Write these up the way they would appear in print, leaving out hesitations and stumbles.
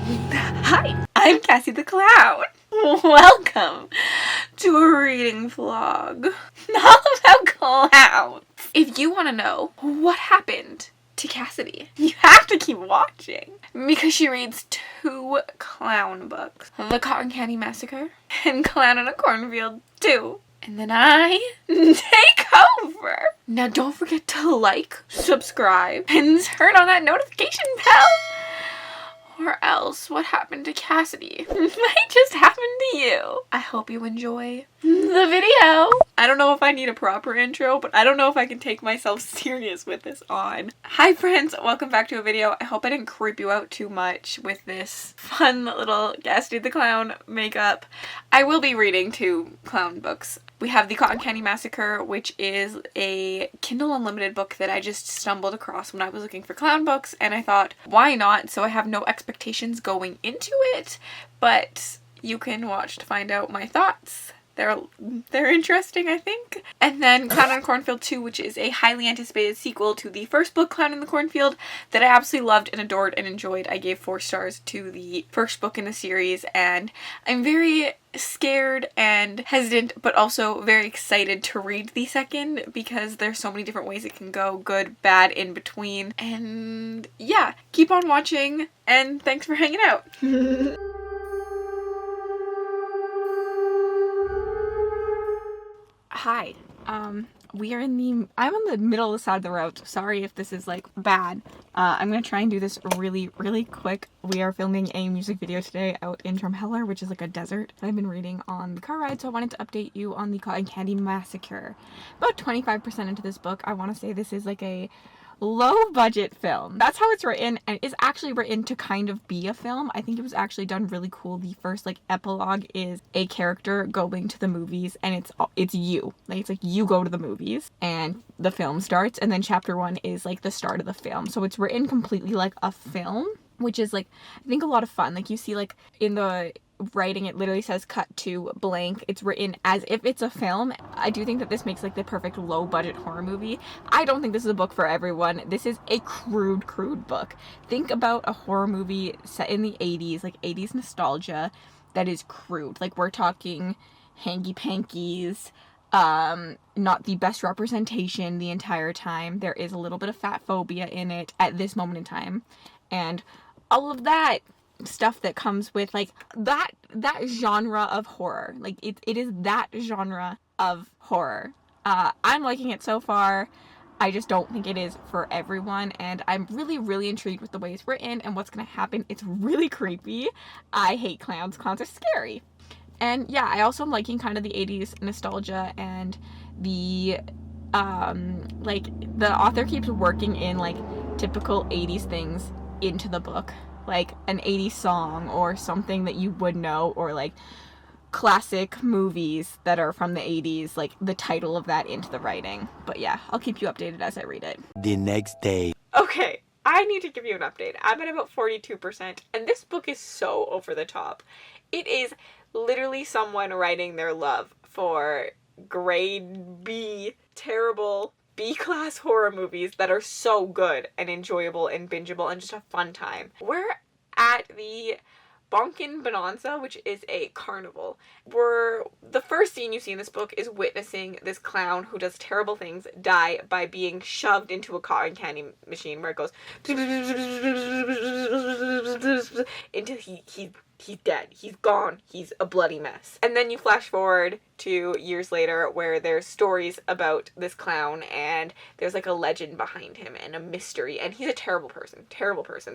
Hi, I'm Cassie the Clown. Welcome to a reading vlog all about clowns. If you want to know what happened to Cassidy, you have to keep watching because she reads 2 clown books. The Cotton Candy Massacre and Clown in a Cornfield 2. And then I take over. Now don't forget to like, subscribe, and turn on that notification bell. Or else, what happened to Cassidy might just happen to you. I hope you enjoy the video. I don't know if I need a proper intro, but I don't know if I can take myself serious with this on. Hi friends, welcome back to a video. I hope I didn't creep you out too much with this fun little Cassidy the Clown makeup. I will be reading 2 clown books. We have the Cotton Candy Massacre, which is a Kindle Unlimited book that I just stumbled across when I was looking for clown books, and I thought, why not? So I have no expectations going into it, but you can watch to find out my thoughts. They're interesting, I think. And then Clown in a Cornfield 2, which is a highly anticipated sequel to the first book, Clown in the Cornfield, that I absolutely loved and adored and enjoyed. I gave 4 stars to the first book in the series, and I'm very scared and hesitant, but also very excited to read the second because there's so many different ways it can go, good, bad, in between. And yeah, keep on watching, and thanks for hanging out. Hi, I'm on the middle of the side of the road, so sorry if this is like bad. I'm gonna try and do this really quick. We are filming a music video today out in Drumheller, which is like a desert that I've been reading on the car ride, so I wanted to update you on the Cotton Candy Massacre. About 25% into this book, I want to say this is like a low budget film. That's how it's written, and it's actually written to kind of be a film. I think it was actually done really cool. The first like epilogue is a character going to the movies, and it's you. Like it's like you go to the movies and the film starts, and then chapter 1 is like the start of the film. So it's written completely like a film, which is like I think a lot of fun. Like you see like in the writing it literally says cut to blank. It's written as if it's a film. I do think that this makes like the perfect low budget horror movie. I don't think this is a book for everyone. This is a crude book. Think about a horror movie set in the 80s, like 80s nostalgia, that is crude. Like we're talking hanky-pankies, not the best representation the entire time. There is a little bit of fat phobia in it at this moment in time, and all of that stuff that comes with like that genre of horror. Like it is that genre of horror. I'm liking it so far. I just don't think it is for everyone, and I'm really intrigued with the way it's written and what's gonna happen. It's really creepy. I hate clowns. Clowns are scary. And yeah, I also am liking kind of the 80s nostalgia, and the like the author keeps working in like typical 80s things into the book, like an 80s song or something that you would know, or like classic movies that are from the 80s, like the title of that into the writing. But yeah, I'll keep you updated as I read it. The next day. Okay, I need to give you an update. I'm at about 42%, and this book is so over the top. It is literally someone writing their love for grade B, terrible B-class horror movies that are so good and enjoyable and bingeable and just a fun time. We're at the Bonkin Bonanza, which is a carnival, where the first scene you see in this book is witnessing this clown who does terrible things die by being shoved into a cotton candy machine where it goes until he's dead. He's gone. He's a bloody mess. And then you flash forward to years later where there's stories about this clown, and there's like a legend behind him and a mystery, and he's a terrible person.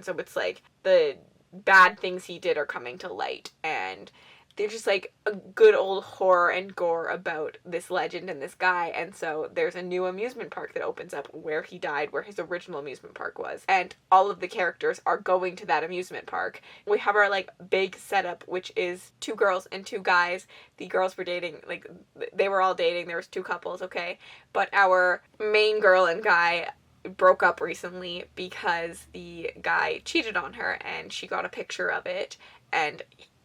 So it's like the bad things he did are coming to light, and they're just like a good old horror and gore about this legend and this guy. And so there's a new amusement park that opens up where he died, where his original amusement park was, and all of the characters are going to that amusement park. We have our like big setup, which is 2 girls and 2 guys. The girls were dating, like they were all dating, there was 2 couples, okay, but our main girl and guy broke up recently because the guy cheated on her, and she got a picture of it, and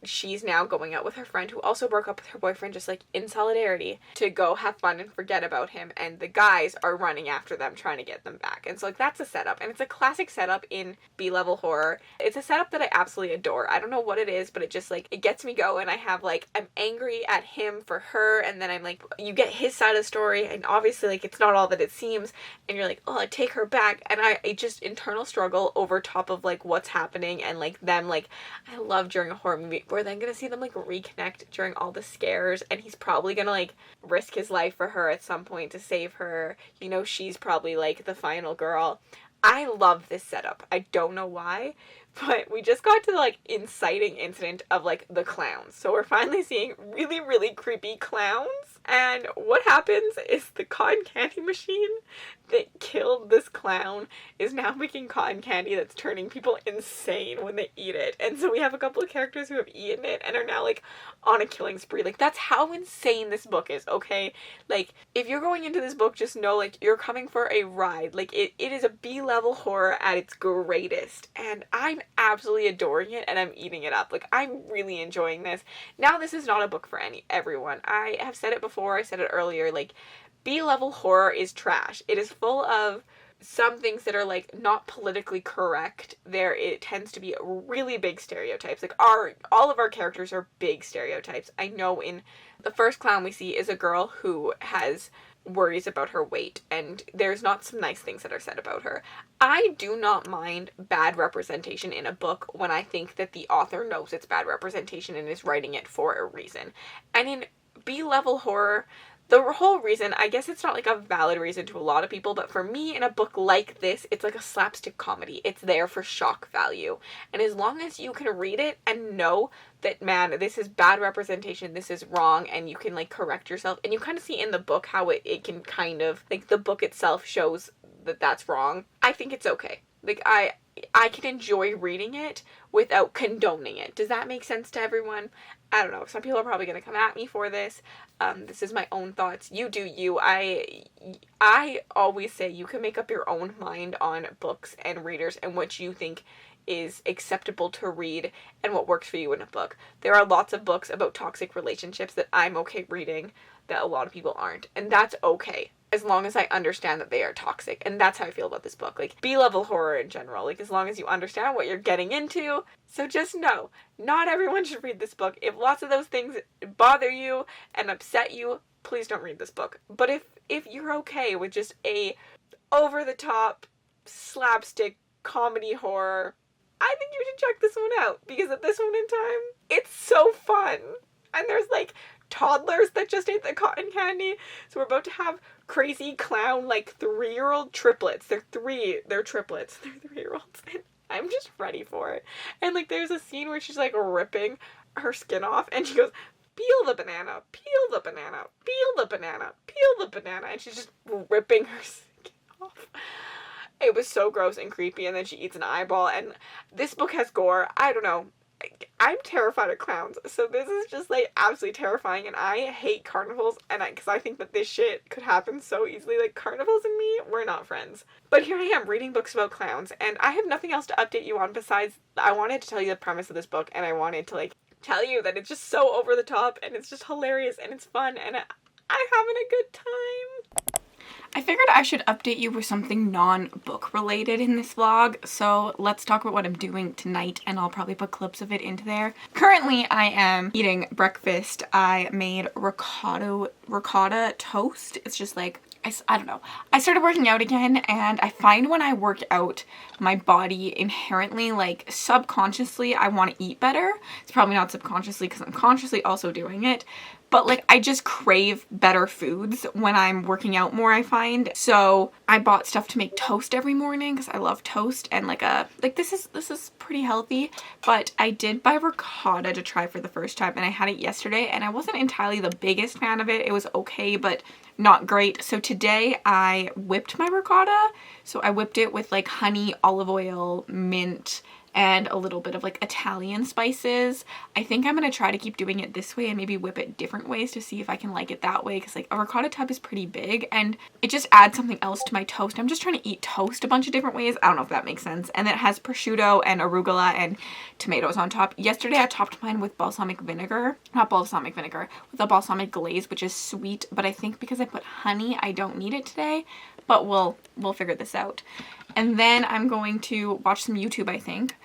she's now going out with her friend who also broke up with her boyfriend, just like in solidarity, to go have fun and forget about him, and the guys are running after them trying to get them back. And so like that's a setup, and it's a classic setup in B-level horror. It's a setup that I absolutely adore. I don't know what it is, but it just like, it gets me going. I have like, I'm angry at him for her, and then I'm like, you get his side of the story, and obviously like it's not all that it seems, and you're like, oh, I take her back, and I just internal struggle over top of like what's happening, and like them, like I love during a horror movie we're then gonna see them like reconnect during all the scares, and he's probably gonna like risk his life for her at some point to save her. You know, she's probably like the final girl. I love this setup. I don't know why, but we just got to the like inciting incident of like the clowns. So we're finally seeing really, really creepy clowns. And what happens is the cotton candy machine that killed this clown is now making cotton candy that's turning people insane when they eat it. And so we have a couple of characters who have eaten it and are now like on a killing spree. Like that's how insane this book is, okay? Like if you're going into this book, just know like you're coming for a ride. Like it is a B-level horror at its greatest. And I'm absolutely adoring it, and I'm eating it up. Like I'm really enjoying this. Now this is not a book for everyone. I have said it before, I said it earlier, like B-level horror is trash. It is full of some things that are like not politically correct. It tends to be really big stereotypes. Like all of our characters are big stereotypes. I know in the first clown we see is a girl who has worries about her weight, and there's not some nice things that are said about her. I do not mind bad representation in a book when I think that the author knows it's bad representation and is writing it for a reason. And in B-level horror, the whole reason, I guess it's not like a valid reason to a lot of people, but for me in a book like this, it's like a slapstick comedy. It's there for shock value. And as long as you can read it and know that, man, this is bad representation, this is wrong, and you can like correct yourself, and you kind of see in the book how it can kind of, like the book itself shows that that's wrong, I think it's okay. Like I can enjoy reading it without condoning it. Does that make sense to everyone? I don't know. Some people are probably going to come at me for this. This is my own thoughts. You do you. I always say you can make up your own mind on books and readers and what you think is acceptable to read and what works for you in a book. There are lots of books about toxic relationships that I'm okay reading that a lot of people aren't. And that's okay, as long as I understand that they are toxic. And that's how I feel about this book. Like, B-level horror in general. Like, as long as you understand what you're getting into. So just know, not everyone should read this book. If lots of those things bother you and upset you, please don't read this book. But if you're okay with just a over-the-top slapstick comedy horror, I think you should check this one out. Because at this moment in time, it's so fun. And there's like toddlers that just ate the cotton candy. So we're about to have crazy clown, like 3-year-old triplets. They're triplets. They're 3-year-olds. And I'm just ready for it. And like there's a scene where she's like ripping her skin off and she goes, peel the banana, peel the banana, peel the banana, peel the banana. And she's just ripping her skin off. It was so gross and creepy, and then she eats an eyeball, and this book has gore. I don't know. I'm terrified of clowns, so this is just like absolutely terrifying, and I hate carnivals, and because I think that this shit could happen so easily. Like, carnivals and me, we're not friends. But here I am reading books about clowns, and I have nothing else to update you on besides I wanted to tell you the premise of this book, and I wanted to like tell you that it's just so over the top, and it's just hilarious, and it's fun, and I'm having a good time. I figured I should update you with something non-book related in this vlog, so let's talk about what I'm doing tonight, and I'll probably put clips of it into there. Currently, I am eating breakfast. I made ricotta toast. It's just like, I don't know. I started working out again, and I find when I work out, my body inherently, like, subconsciously, I want to eat better. It's probably not subconsciously, because I'm consciously also doing it. But like, I just crave better foods when I'm working out more, I find. So I bought stuff to make toast every morning because I love toast, and this is pretty healthy. But I did buy ricotta to try for the first time, and I had it yesterday, and I wasn't entirely the biggest fan of it. It was okay, but not great. So today I whipped my ricotta. So I whipped it with like honey, olive oil, mint, and a little bit of like Italian spices. I think I'm gonna try to keep doing it this way and maybe whip it different ways to see if I can like it that way, because like a ricotta tub is pretty big and it just adds something else to my toast. I'm just trying to eat toast a bunch of different ways. I don't know if that makes sense. And then it has prosciutto and arugula and tomatoes on top. Yesterday I topped mine with balsamic vinegar, not balsamic vinegar, with a balsamic glaze, which is sweet, but I think because I put honey, I don't need it today, but we'll figure this out. And then I'm going to watch some YouTube, I think.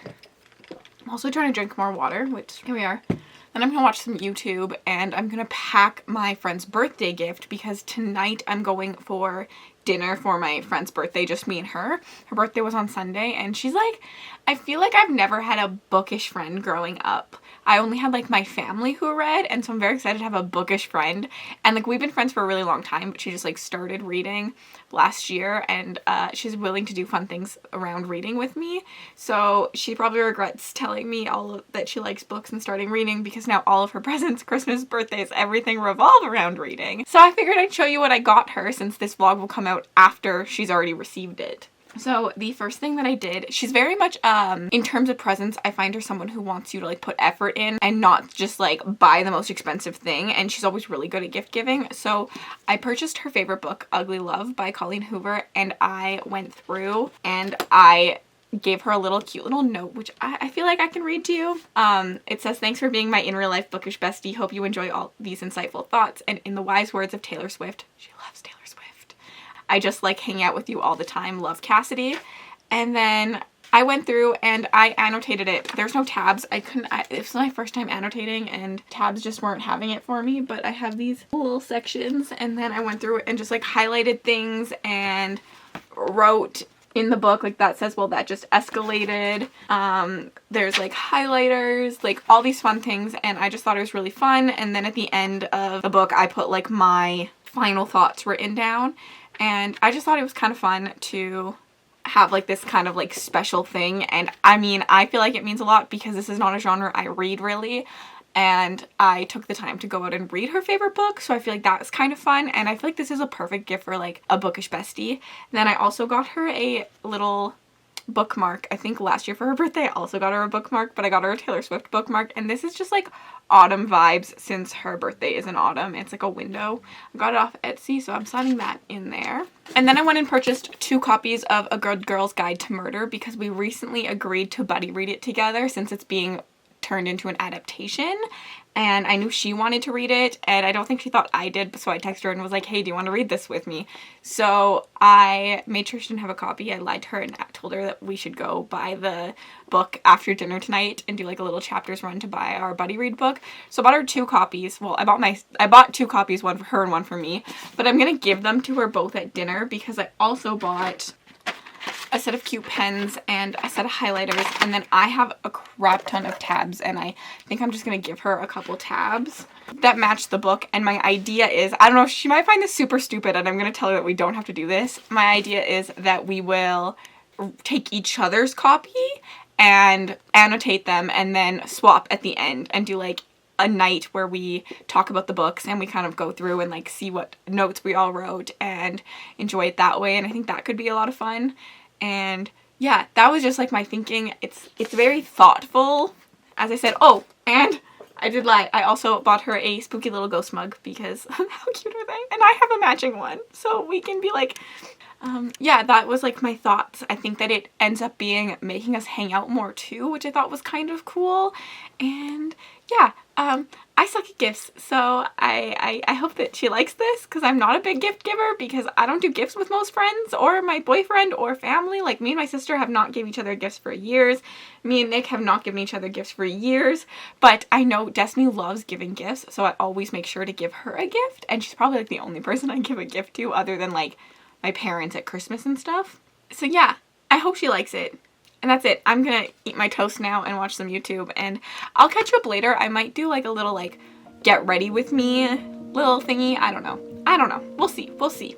I'm also trying to drink more water, which, here we are. Then I'm going to watch some YouTube, and I'm going to pack my friend's birthday gift, because tonight I'm going for dinner for my friend's birthday, just me and her. Her birthday was on Sunday, and she's like, I feel like I've never had a bookish friend growing up. I only had like my family who read, and so I'm very excited to have a bookish friend. And like we've been friends for a really long time, but she just like started reading last year, and she's willing to do fun things around reading with me. So she probably regrets telling me that she likes books and starting reading, because now all of her presents, Christmas, birthdays, everything revolve around reading. So I figured I'd show you what I got her, since this vlog will come out after she's already received it. So the first thing that I did, she's very much, in terms of presents, I find her someone who wants you to like put effort in and not just like buy the most expensive thing, and she's always really good at gift giving. So I purchased her favorite book, Ugly Love by Colleen Hoover, and I went through and I gave her a little cute little note, which I feel like I can read to you. It says, "Thanks for being my in real life bookish bestie. Hope you enjoy all these insightful thoughts. And in the wise words of Taylor Swift," she loves Taylor Swift, "I just like hanging out with you all the time. Love, Cassidy." And then I went through and I annotated it. There's no tabs. It was my first time annotating, and tabs just weren't having it for me, but I have these little sections, and then I went through and just like highlighted things and wrote in the book, like that says, well, that just escalated. There's like highlighters, like all these fun things, and I just thought it was really fun. And then at the end of the book, I put like my final thoughts written down. And I just thought it was kind of fun to have like this kind of like special thing. And I mean, I feel like it means a lot, because this is not a genre I read really. And I took the time to go out and read her favorite book, so I feel like that was kind of fun. And I feel like this is a perfect gift for like a bookish bestie. Then I also got her a little bookmark. I think last year for her birthday I also got her a bookmark, but I got her a Taylor Swift bookmark, and this is just like autumn vibes since her birthday is in autumn. It's like a window. I got it off Etsy, so I'm signing that in there. And then I went and purchased 2 copies of A Good Girl's Guide to Murder, because we recently agreed to buddy read it together since it's being turned into an adaptation, and I knew she wanted to read it, and I don't think she thought I did, so I texted her and was like, hey, do you want to read this with me? So I made sure she didn't have a copy. I lied to her and told her that we should go buy the book after dinner tonight and do like a little chapters run to buy our buddy read book. So I bought her 2 copies. Well, I bought 2 copies, one for her and one for me, but I'm gonna give them to her both at dinner, because I also bought a set of cute pens and a set of highlighters, and then I have a crap ton of tabs, and I think I'm just gonna give her a couple tabs that match the book. And my idea is, I don't know, she might find this super stupid, and I'm gonna tell her that we don't have to do this. My idea is that we will take each other's copy and annotate them and then swap at the end and do like a night where we talk about the books and we kind of go through and like see what notes we all wrote and enjoy it that way. And I think that could be a lot of fun. And yeah, that was just like my thinking. It's very thoughtful, as I said. Oh, and I did lie. I also bought her a spooky little ghost mug, because how cute are they? And I have a matching one, so we can be like, yeah, that was like my thoughts. I think that it ends up making us hang out more too, which I thought was kind of cool. And yeah, I suck at gifts, so I hope that she likes this, because I'm not a big gift giver, because I don't do gifts with most friends or my boyfriend or family. Like, me and my sister have not given each other gifts for years. Me and Nick have not given each other gifts for years, but I know Destiny loves giving gifts, so I always make sure to give her a gift, and she's probably like the only person I give a gift to other than like my parents at Christmas and stuff. So yeah, I hope she likes it. And that's it. I'm gonna eat my toast now and watch some YouTube, and I'll catch you up later. I might do like a little like get ready with me little thingy. I don't know. We'll see. We'll see.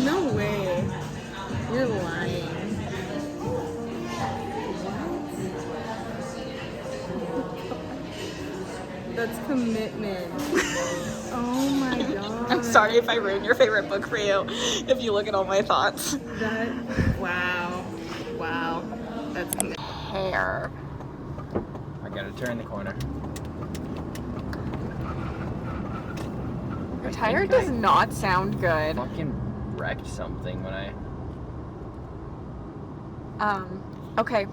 No way. You're lying. That's commitment. Oh my god. I'm sorry if I ruined your favorite book for you, if you look at all my thoughts. Wow. Wow. That's commitment. Hair. I gotta turn the corner. Your tire does not sound good. Fucking wrecked something when I... Okay,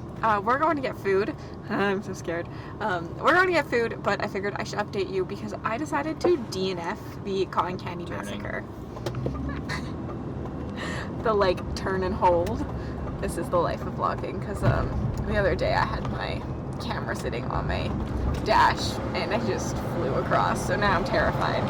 we're going to get food. I'm so scared. We're going to get food, but I figured I should update you because I decided to DNF the Cotton Candy Massacre. The, like, turn and hold. This is the life of vlogging, because, the other day I had my camera sitting on my dash, and I just flew across, so now I'm terrified.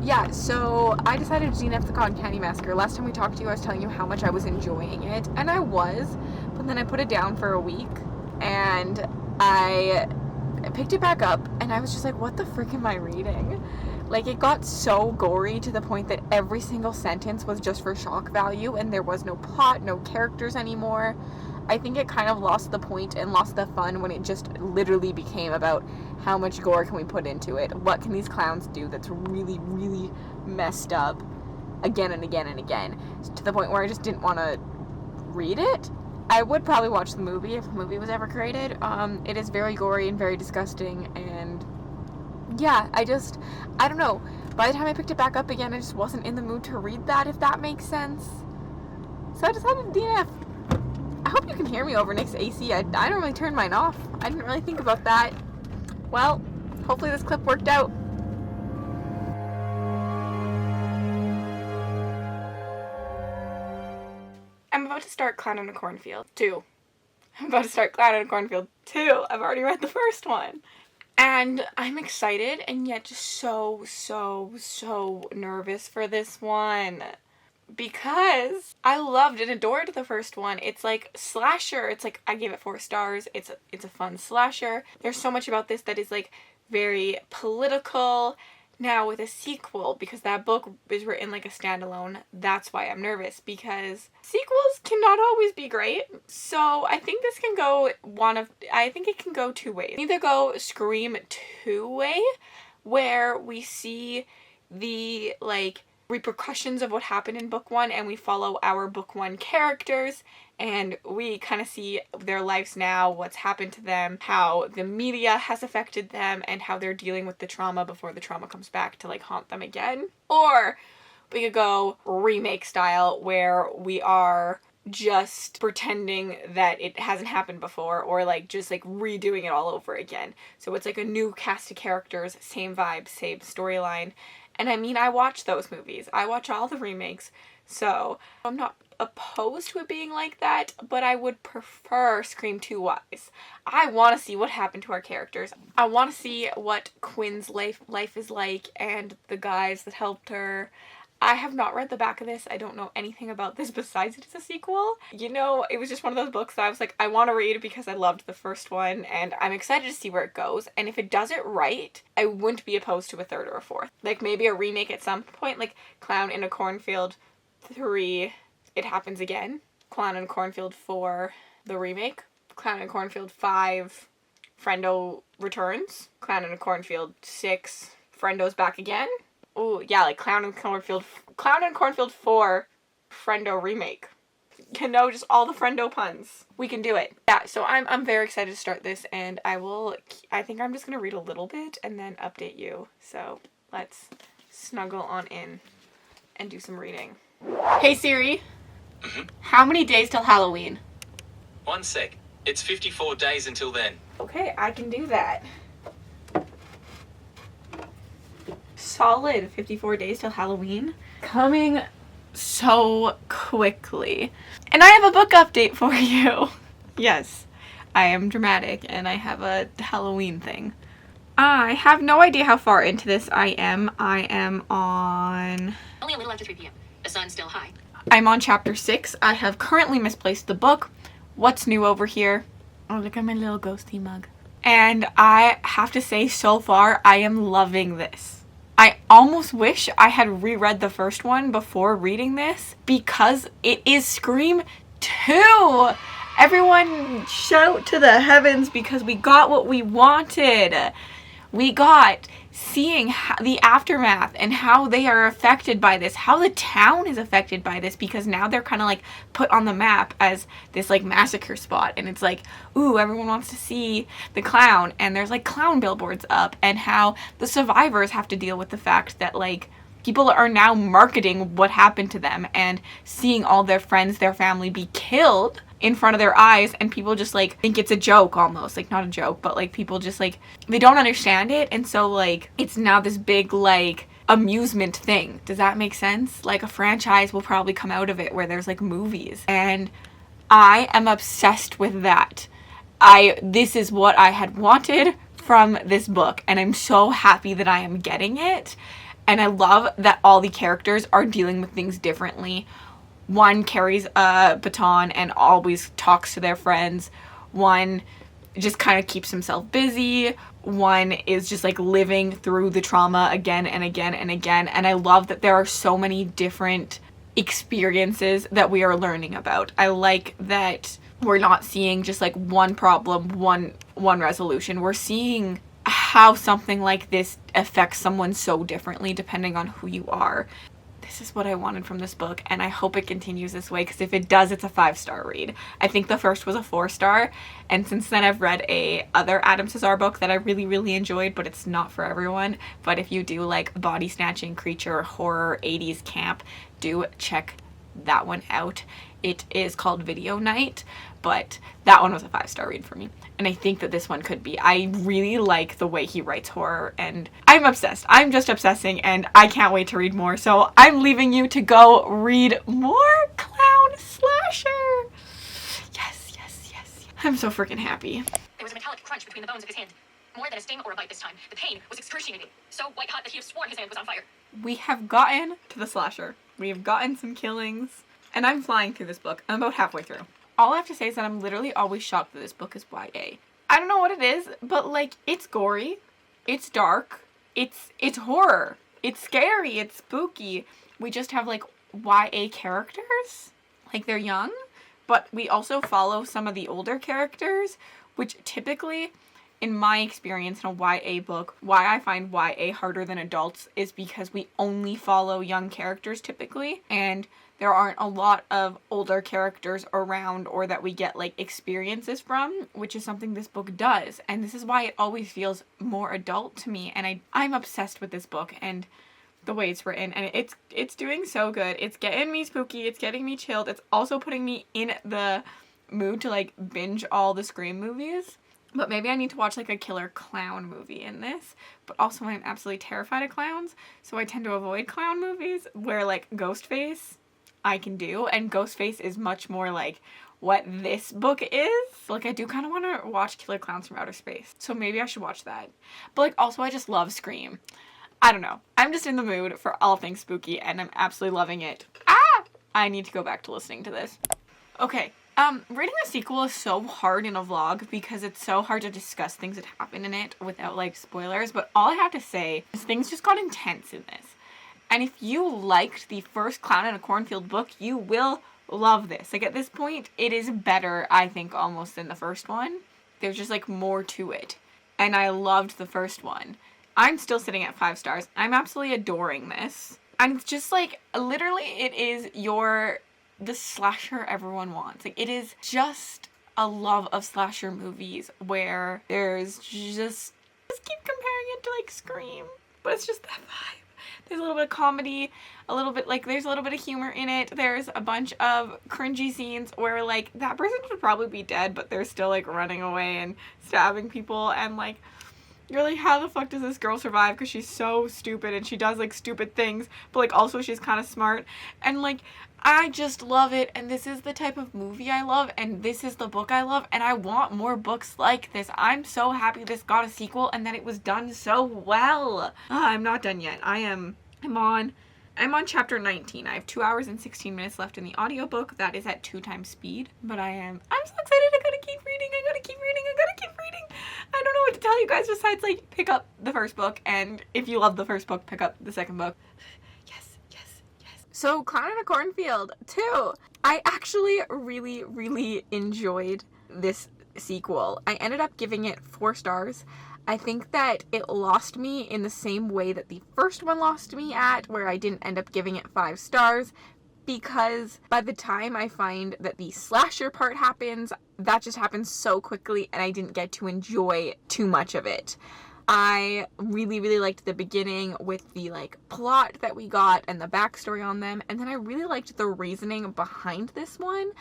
Yeah, so I decided to DNF the Cotton Candy Massacre. Last time we talked to you, I was telling you how much I was enjoying it, and I was, but then I put it down for a week, and I picked it back up, and I was just like, what the frick am I reading? Like, it got so gory to the point that every single sentence was just for shock value, and there was no plot, no characters anymore. I think it kind of lost the point and lost the fun when it just literally became about how much gore can we put into it? What can these clowns do that's really, really messed up again and again and again? To the point where I just didn't want to read it. I would probably watch the movie if the movie was ever created. It is very gory and very disgusting, and yeah, I don't know. By the time I picked it back up again, I just wasn't in the mood to read that, if that makes sense. So I decided to DNF. I hope you can hear me over Nick's AC. I don't really turn mine off. I didn't really think about that. Well, hopefully this clip worked out. I'm about to start Clown in a Cornfield 2. I'm about to start Clown in a Cornfield 2. I've already read the first one. And I'm excited and yet just so nervous for this one. Because I loved and adored the first one. It's like slasher. It's like I gave it 4 stars. It's a fun slasher. There's so much about this that is like very political. Now with a sequel, because that book is written like a standalone, that's why I'm nervous, because sequels cannot always be great. So I think this can go I think it can go 2 ways. Either go Scream 2 way, where we see the like repercussions of what happened in book 1 and we follow our book 1 characters and we kind of see their lives now, what's happened to them, how the media has affected them, and how they're dealing with the trauma before the trauma comes back to like haunt them again. Or we could go remake style, where we are just pretending that it hasn't happened before, or like just like redoing it all over again. So it's like a new cast of characters, same vibe, same storyline. And I mean, I watch those movies. I watch all the remakes. So I'm not opposed to it being like that, but I would prefer Scream 2 wise. I want to see what happened to our characters. I want to see what Quinn's life is like and the guys that helped her. I have not read the back of this. I don't know anything about this besides it's a sequel. You know, it was just one of those books that I was like, I want to read because I loved the first one and I'm excited to see where it goes. And if it does it right, I wouldn't be opposed to a 3rd or a 4th. Like maybe a remake at some point, like Clown in a Cornfield 3, It Happens Again. Clown in a Cornfield 4, the remake. Clown in a Cornfield 5, Friendo Returns. Clown in a Cornfield 6, Friendo's Back Again. Oh, yeah, like Clown in Cornfield 4, Friendo remake. You know, just all the Friendo puns. We can do it. Yeah, so I'm very excited to start this, and I think I'm just gonna read a little bit and then update you. So let's snuggle on in and do some reading. Hey Siri, how many days till Halloween? 1 sec. It's 54 days until then. Okay, I can do that. Solid 54 days till Halloween. Coming so quickly. And I have a book update for you. Yes, I am dramatic and I have a Halloween thing. I have no idea how far into this I am. I am on... Only a little after 3 p.m. The sun's still high. I'm on chapter 6. I have currently misplaced the book. What's new over here? Oh, look at my little ghosty mug. And I have to say, so far, I am loving this. I almost wish I had reread the first one before reading this because it is Scream 2. Everyone shout to the heavens because we got what we wanted. We got seeing the aftermath and how they are affected by this, how the town is affected by this, because now they're kind of like put on the map as this like massacre spot, and it's like, ooh, everyone wants to see the clown, and there's like clown billboards up, and how the survivors have to deal with the fact that like people are now marketing what happened to them and seeing all their friends, their family be killed in front of their eyes, and people just like think it's a joke almost, like not a joke, but like people just like, they don't understand it, and so like it's now this big like amusement thing. Does that make sense? Like a franchise will probably come out of it where there's like movies, and I am obsessed with that. This is what I had wanted from this book, and I'm so happy that I am getting it. And I love that all the characters are dealing with things differently. One carries a baton and always talks to their friends. One just kind of keeps himself busy. One is just like living through the trauma again and again and again. And I love that there are so many different experiences that we are learning about. I like that we're not seeing just like one problem, one resolution. We're seeing how something like this affects someone so differently depending on who you are. This is what I wanted from this book, and I hope it continues this way, because if it does, it's a 5-star read. I think the first was a 4-star, and since then I've read a other Adam Cesare book that I really, really enjoyed, but it's not for everyone. But if you do like body snatching, creature, horror, 80s camp, do check that one out. It is called Video Night, but that one was a 5-star read for me. And I think that this one could be. I really like the way he writes horror, and I'm obsessed. I'm just obsessing, and I can't wait to read more. So I'm leaving you to go read more clown slasher. Yes, yes, yes. I'm so freaking happy. There was a metallic crunch between the bones of his hand. More than a sting or a bite this time. The pain was excruciating, so white hot that he had sworn his hand was on fire. We have gotten to the slasher. We have gotten some killings, and I'm flying through this book. I'm about halfway through. All I have to say is that I'm literally always shocked that this book is YA. I don't know what it is, but like, it's gory, it's dark, it's horror, it's scary, it's spooky. We just have like YA characters, like they're young, but we also follow some of the older characters, which typically, in my experience in a YA book, why I find YA harder than adults is because we only follow young characters typically, and there aren't a lot of older characters around or that we get like experiences from, which is something this book does. And this is why it always feels more adult to me. And I'm obsessed with this book and the way it's written, and it's doing so good. It's getting me spooky, it's getting me chilled. It's also putting me in the mood to like binge all the Scream movies. But maybe I need to watch like a killer clown movie in this. But also I'm absolutely terrified of clowns, so I tend to avoid clown movies where like Ghostface I can do, and Ghostface is much more like what this book is. Like, I do kind of want to watch Killer Clowns from Outer Space, so maybe I should watch that. But like, also I just love Scream. I don't know. I'm just in the mood for all things spooky, and I'm absolutely loving it. I need to go back to listening to this. Okay, reading a sequel is so hard in a vlog because it's so hard to discuss things that happen in it without like spoilers, but all I have to say is things just got intense in this. And if you liked the first Clown in a Cornfield book, you will love this. Like, at this point, it is better, I think, almost than the first one. There's just, like, more to it. And I loved the first one. I'm still sitting at 5 stars. I'm absolutely adoring this. And it's just, like, literally, it is the slasher everyone wants. Like, it is just a love of slasher movies where there's just keep comparing it to, like, Scream. But it's just that vibe. There's a little bit of comedy, there's a little bit of humor in it. There's a bunch of cringy scenes where, like, that person should probably be dead, but they're still, like, running away and stabbing people, and, like, you're like, how the fuck does this girl survive? Because she's so stupid, and she does, like, stupid things, but, like, also she's kind of smart, and, like, I just love it, and this is the type of movie I love, and this is the book I love, and I want more books like this. I'm so happy this got a sequel and that it was done so well. I'm not done yet. I'm on chapter 19. I have 2 hours and 16 minutes left in the audiobook. That is at 2 times speed, but I'm so excited. I gotta keep reading. don't know what to tell you guys besides like pick up the first book, and if you love the first book, pick up the second book. Yes, yes, yes. So Clown in a Cornfield 2. I actually really enjoyed this sequel. I ended up giving it 4 stars. I think that it lost me in the same way that the first one lost me at, where I didn't end up giving it 5 stars, because by the time I find that the slasher part happens, that just happens so quickly and I didn't get to enjoy too much of it. I really liked the beginning with the like plot that we got and the backstory on them, and then I really liked the reasoning behind this one.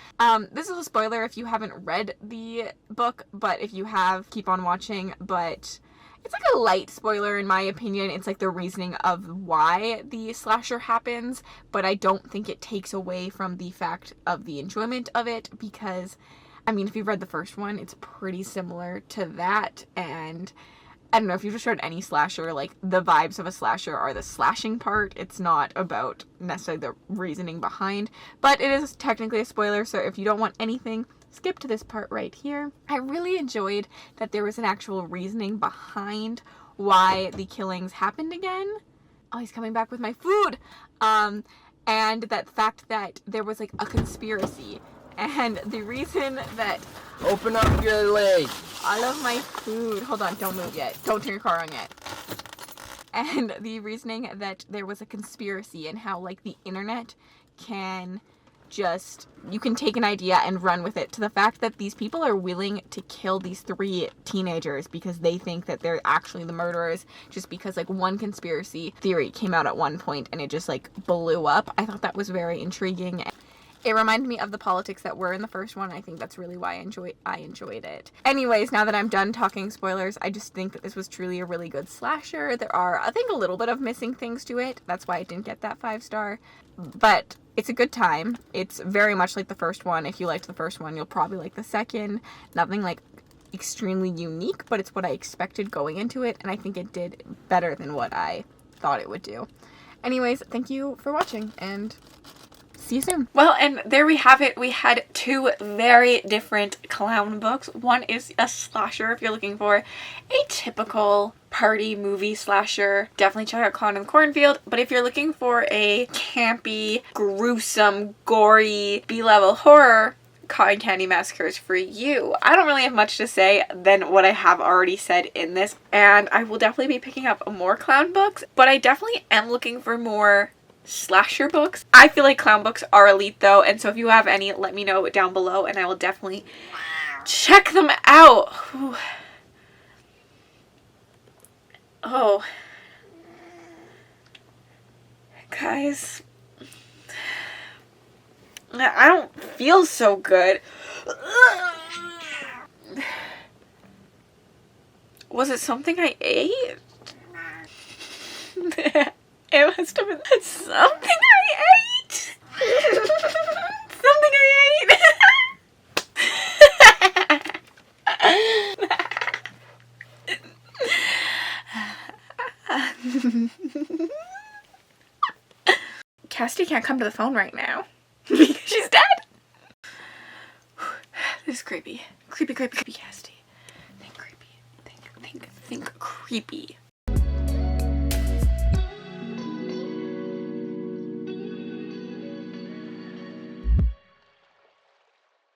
This is a spoiler if you haven't read the book, but if you have, keep on watching. But it's like a light spoiler in my opinion. It's like the reasoning of why the slasher happens, but I don't think it takes away from the fact of the enjoyment of it, because I mean, if you've read the first one, it's pretty similar to that. And I don't know, if you've just read any slasher, like, the vibes of a slasher are the slashing part. It's not about necessarily the reasoning behind, but it is technically a spoiler, so if you don't want anything, skip to this part right here. I really enjoyed that there was an actual reasoning behind why the killings happened again. Oh, he's coming back with my food! And that fact that there was, like, a conspiracy. And the reason that... Open up your leg. I love my food. Hold on, don't move yet. Don't turn your car on yet. And the reasoning that there was a conspiracy, and how, like, the internet can just... You can take an idea and run with it, to the fact that these people are willing to kill these 3 teenagers because they think that they're actually the murderers, just because, like, one conspiracy theory came out at one point and it just, like, blew up. I thought that was very intriguing. It reminded me of the politics that were in the first one. I think that's really why I enjoyed it. Anyways, now that I'm done talking spoilers, I just think that this was truly a really good slasher. There are, I think, a little bit of missing things to it. That's why I didn't get that 5 star. But it's a good time. It's very much like the first one. If you liked the first one, you'll probably like the second. Nothing like extremely unique, but it's what I expected going into it, and I think it did better than what I thought it would do. Anyways, thank you for watching, and see you soon. Well, and there we have it. We had 2 very different clown books. One is a slasher if you're looking for a typical party movie slasher. Definitely check out Clown in a Cornfield. But if you're looking for a campy, gruesome, gory, B-level horror, Cotton Candy Massacre is for you. I don't really have much to say than what I have already said in this, and I will definitely be picking up more clown books, but I definitely am looking for more slasher books. I feel like clown books are elite though, and so if you have any, let me know down below and I will definitely check them out. Ooh. Oh. Guys, I don't feel so good. Was it something I ate? It must have been something I ate. Something I ate. Cassidy can't come to the phone right now because she's dead. This is creepy. Creepy, Cassidy. Think creepy. Think creepy.